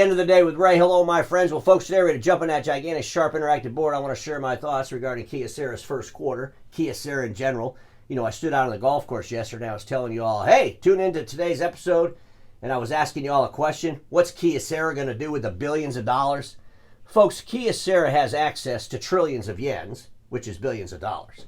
End of the day with Ray. Hello, my friends. Well, folks, today we're going to jump on that gigantic, sharp, interactive board. I want to share my thoughts regarding Kyocera's first quarter, Kyocera in general. You know, I stood out on the golf course yesterday. I was telling you all, hey, tune into today's episode. And I was asking you all a question. What's Kyocera going to do with the billions of dollars? Folks, Kyocera has access to trillions of yens, which is billions of dollars.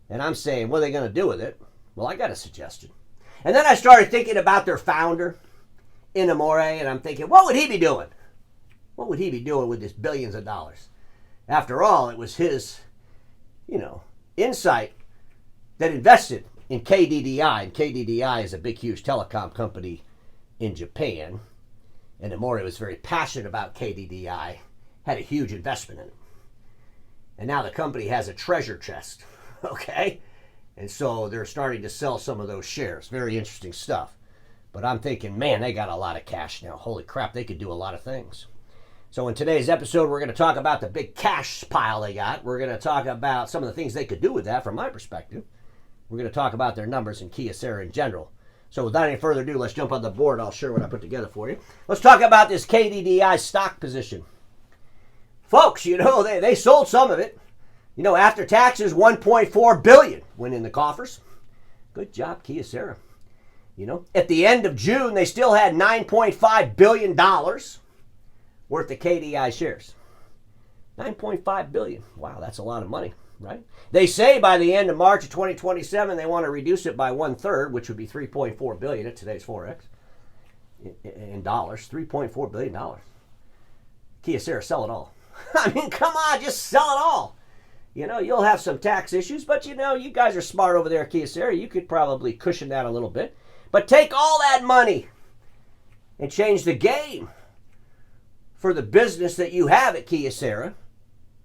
And I'm saying, what are they going to do with it? Well, I got a suggestion. And then I started thinking about their founder, Kyocera, and I'm thinking, what would he be doing? What would he be doing with this billions of dollars? After all, it was his, insight that invested in KDDI. And KDDI is a big, huge telecom company in Japan. And Kyocera was very passionate about KDDI, had a huge investment in it. And now the company has a treasure chest, okay? And so they're starting to sell some of those shares. Very interesting stuff. But I'm thinking, man, they got a lot of cash now. Holy crap, they could do a lot of things. So in today's episode, we're going to talk about the big cash pile they got. We're going to talk about some of the things they could do with that from my perspective. We're going to talk about their numbers in Kyocera in general. So without any further ado, let's jump on the board. I'll share what I put together for you. Let's talk about this KDDI stock position. Folks, they sold some of it. After taxes, $1.4 billion went in the coffers. Good job, Kyocera. At the end of June, they still had $9.5 billion worth of KDI shares. $9.5 billion. Wow, that's a lot of money, right? They say by the end of March of 2027, they want to reduce it by 1/3, which would be $3.4 billion at today's Forex in dollars. $3.4 billion. Kyocera, sell it all. I mean, come on, just sell it all. You'll have some tax issues, but you guys are smart over there at Kyocera. You could probably cushion that a little bit. But take all that money and change the game for the business that you have at Kyocera,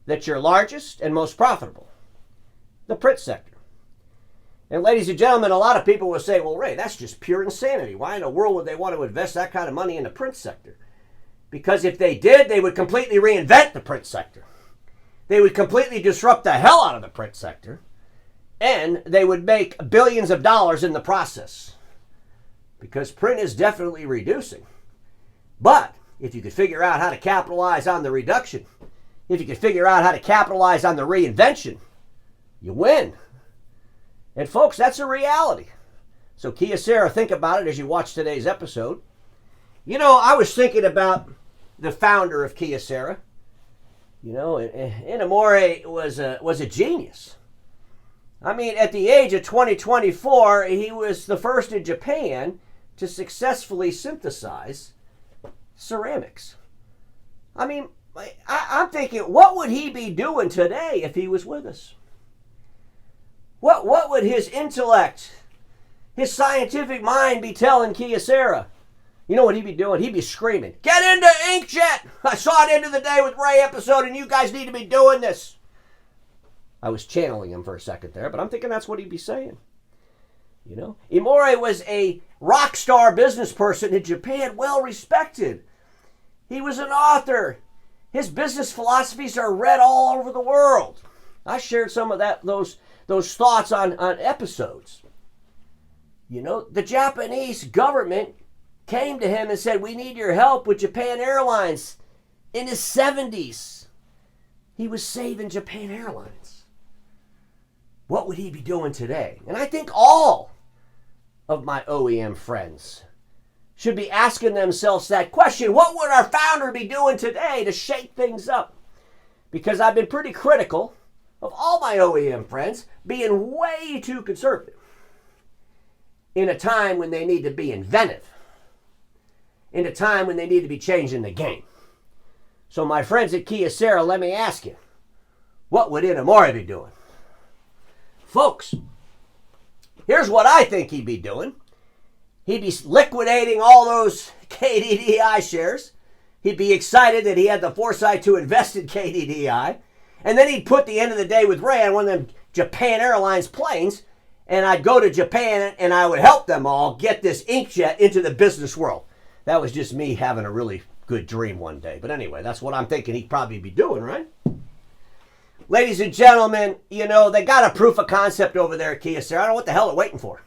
that's your largest and most profitable, the print sector. And ladies and gentlemen, a lot of people will say, well, Ray, that's just pure insanity. Why in the world would they want to invest that kind of money in the print sector? Because if they did, they would completely reinvent the print sector. They would completely disrupt the hell out of the print sector, and they would make billions of dollars in the process. Because print is definitely reducing. But if you could figure out how to capitalize on the reduction, if you could figure out how to capitalize on the reinvention, you win. And folks, that's a reality. So Kyocera, think about it as you watch today's episode. I was thinking about the founder of Kyocera. Kyocera was a genius. I mean, at the age of 24, he was the first in Japan to successfully synthesize ceramics. I mean, I'm thinking, what would he be doing today if he was with us? What would his intellect, his scientific mind be telling Kyocera? You know what he'd be doing? He'd be screaming, get into inkjet! I saw it End of the Day with Ray episode, and you guys need to be doing this. I was channeling him for a second there, but I'm thinking that's what he'd be saying. Kyocera was a rock star business person in Japan, well respected. He was an author. His business philosophies are read all over the world. I shared some of those thoughts on episodes. The Japanese government came to him and said, we need your help with Japan Airlines. In his 70s, he was saving Japan Airlines. What would he be doing today? And I think all of my OEM friends should be asking themselves that question. What would our founder be doing today to shake things up? Because I've been pretty critical of all my OEM friends being way too conservative in a time when they need to be inventive, in a time when they need to be changing the game. So my friends at Kyocera, let me ask you, what would Kyocera be doing? Folks, here's what I think he'd be doing. He'd be liquidating all those KDDI shares. He'd be excited that he had the foresight to invest in KDDI. And then he'd put the End of the Day with Ray on one of them Japan Airlines planes, and I'd go to Japan and I would help them all get this inkjet into the business world. That was just me having a really good dream one day. But anyway, that's what I'm thinking he'd probably be doing, right? Ladies and gentlemen, they got a proof of concept over there at Kyocera. I don't know what the hell they're waiting for.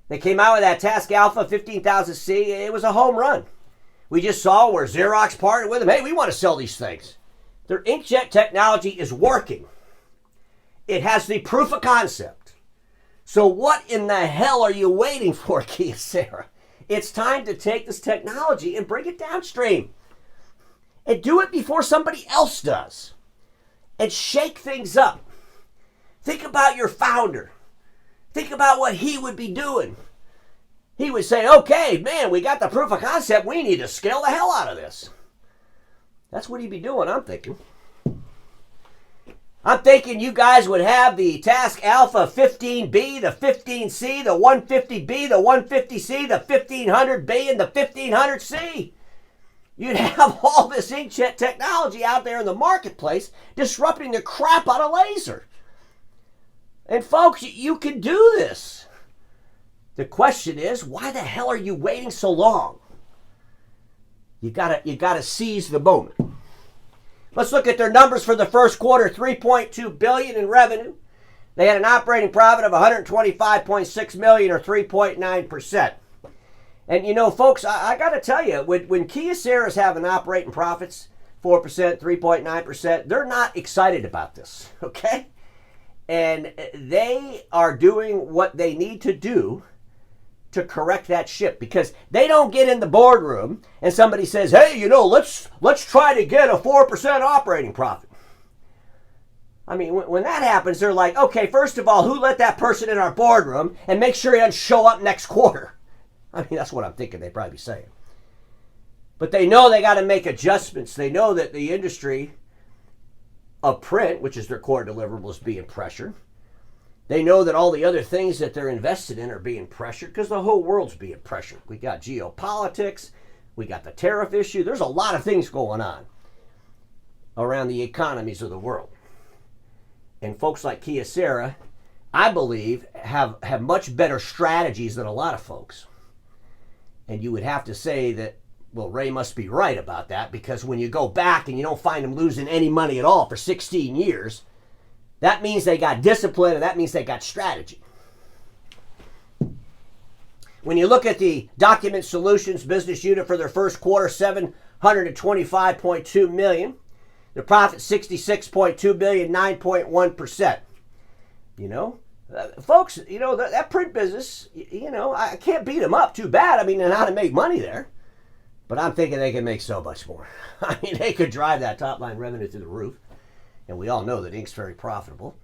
They came out with that Task Alpha 15,000C. It was a home run. We just saw where Xerox partnered with them. Hey, we want to sell these things. Their inkjet technology is working. It has the proof of concept. So what in the hell are you waiting for, Kyocera? It's time to take this technology and bring it downstream. And do it before somebody else does. And shake things up. Think about your founder. Think about what he would be doing. He would say, okay, man, we got the proof of concept. We need to scale the hell out of this. That's what he'd be doing, I'm thinking. I'm thinking you guys would have the Task Alpha 15B, the 15C, the 150B, the 150C, the 1500B, and the 1500C. You'd have all this inkjet technology out there in the marketplace disrupting the crap out of laser. And folks, you can do this. The question is, why the hell are you waiting so long? You gotta seize the moment. Let's look at their numbers for the first quarter. $3.2 billion in revenue. They had an operating profit of $125.6 million, or 3.9%. And you know, folks, I got to tell you, when Kyocera is having operating profits 4%, 3.9%, they're not excited about this, okay? And they are doing what they need to do to correct that ship, because they don't get in the boardroom and somebody says, hey, you know, let's try to get a 4% operating profit. I mean, when that happens, they're like, okay, first of all, who let that person in our boardroom, and make sure he doesn't show up next quarter. I mean, that's what I'm thinking they'd probably be saying. But they know they got to make adjustments. They know that the industry of print, which is their core deliverable, is being pressured. They know that all the other things that they're invested in are being pressured, because the whole world's being pressured. We got geopolitics. We got the tariff issue. There's a lot of things going on around the economies of the world. And folks like Kyocera, I believe, have much better strategies than a lot of folks. And you would have to say that, well, Ray must be right about that, because when you go back and you don't find them losing any money at all for 16 years, that means they got discipline, and that means they got strategy. When you look at the Document Solutions business unit for their first quarter, $725.2 million. Their profit, $66.2 billion, 9.1%. You know, folks, you know, that print business, you know, I can't beat them up too bad. I mean, they know how to make money there. But I'm thinking they can make so much more. I mean, they could drive that top line revenue through the roof. And we all know that ink's very profitable.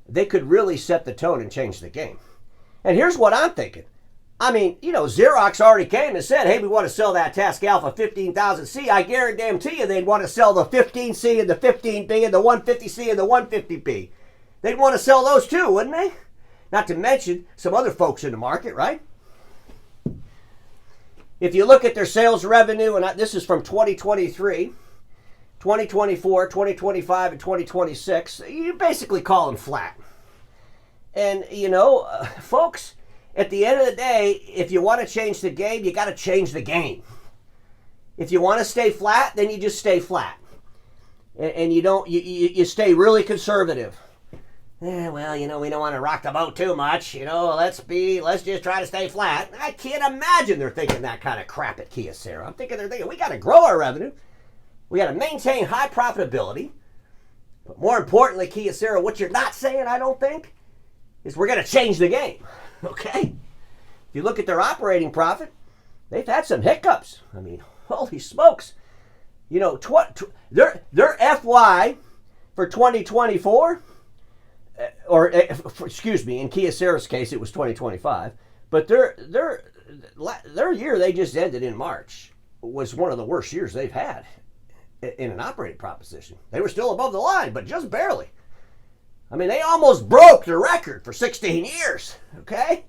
They could really set the tone and change the game. And here's what I'm thinking. I mean, you know, Xerox already came and said, hey, we want to sell that Task Alpha 15,000C. I guarantee you they'd want to sell the 15C and the 15B and the 150C and the 150B. They'd want to sell those too, wouldn't they? Not to mention some other folks in the market, right? If you look at their sales revenue, and this is from 2023, 2024, 2025, and 2026, you basically call them flat. And, you know, folks, at the end of the day, if you want to change the game, you got to change the game. If you want to stay flat, then you just stay flat. And you don't, you stay really conservative. Well, you know, we don't want to rock the boat too much. You know, let's just try to stay flat. I can't imagine they're thinking that kind of crap at Kyocera. I'm thinking they're thinking, we got to grow our revenue. We got to maintain high profitability. But more importantly, Kyocera, what you're not saying, I don't think, is we're going to change the game. Okay? If you look at their operating profit, they've had some hiccups. I mean, holy smokes. You know, their FY for 2024, excuse me, in Kyocera's case, it was 2025, but their year they just ended in March was one of the worst years they've had in an operating proposition. They were still above the line, but just barely. I mean, they almost broke the record for 16 years, okay?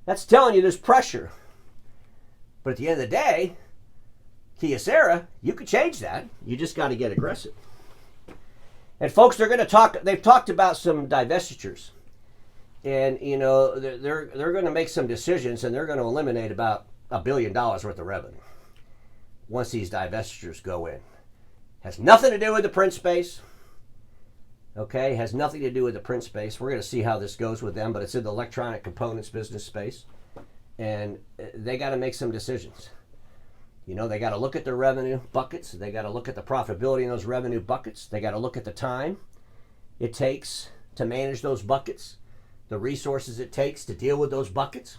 That's telling you there's pressure. But at the end of the day, Kyocera, you could change that. You just got to get aggressive. And folks, they've talked about some divestitures. And, you know, they're going to make some decisions, and they're going to eliminate about $1 billion worth of revenue once these divestitures go in. Has nothing to do with the print space. Okay, has nothing to do with the print space. We're going to see how this goes with them, but it's in the electronic components business space. And they got to make some decisions. You know, they got to look at their revenue buckets. They got to look at the profitability in those revenue buckets. They got to look at the time it takes to manage those buckets, the resources it takes to deal with those buckets.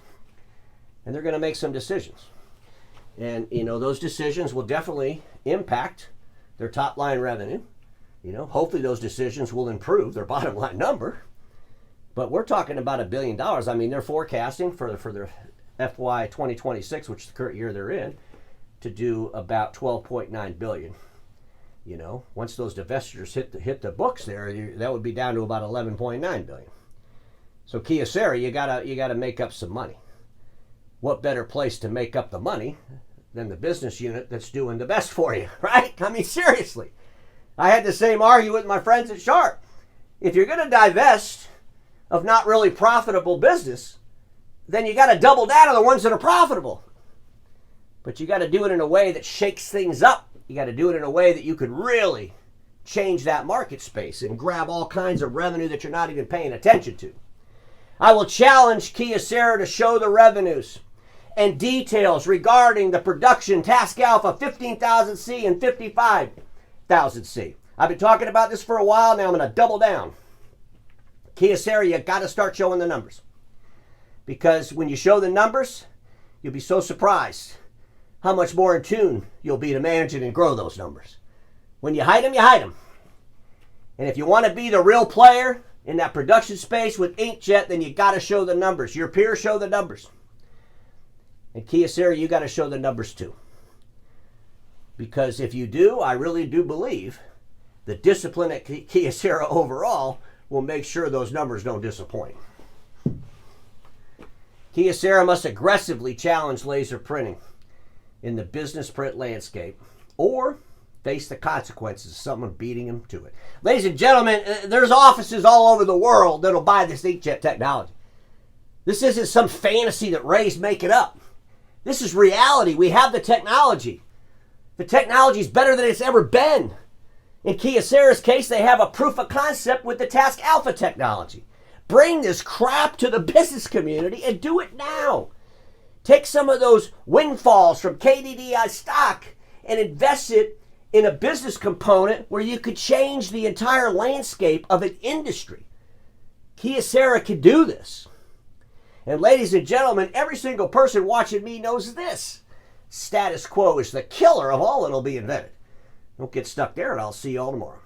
And they're going to make some decisions. And, you know, those decisions will definitely impact their top line revenue. You know, hopefully those decisions will improve their bottom line number. But we're talking about $1 billion. I mean, they're forecasting for their FY 2026, which is the current year they're in, to do about $12.9 billion. You know, once those divestitures hit the books there, that would be down to about $11.9 billion. So Kyocera, you gotta make up some money. What better place to make up the money than the business unit that's doing the best for you, right? I mean, seriously. I had the same argument with my friends at Sharp. If you're going to divest of not really profitable business, then you got to double down on the ones that are profitable. But you got to do it in a way that shakes things up. You got to do it in a way that you could really change that market space and grab all kinds of revenue that you're not even paying attention to. I will challenge Kyocera to show the revenues and details regarding the production Task Alpha 15,000C and 55,000C. I've been talking about this for a while now. I'm going to double down. Kyocera, you got to start showing the numbers. Because when you show the numbers, you'll be so surprised how much more in tune you'll be to manage it and grow those numbers. When you hide them, you hide them. And if you want to be the real player in that production space with inkjet, then you got to show the numbers. Your peers show the numbers. And Kyocera, you got to show the numbers too. Because if you do, I really do believe the discipline at Kyocera overall will make sure those numbers don't disappoint. Kyocera must aggressively challenge laser printing in the business print landscape or face the consequences of someone beating him to it. Ladies and gentlemen, there's offices all over the world that'll buy this inkjet technology. This isn't some fantasy that Ray's making up. This is reality. We have the technology. The technology is better than it's ever been. In Kyocera's case, they have a proof of concept with the Task Alpha technology. Bring this crap to the business community and do it now. Take some of those windfalls from KDDI stock and invest it in a business component where you could change the entire landscape of an industry. Kyocera can do this. And ladies and gentlemen, every single person watching me knows this. Status quo is the killer of all that'll be invented. Don't get stuck there, and I'll see you all tomorrow.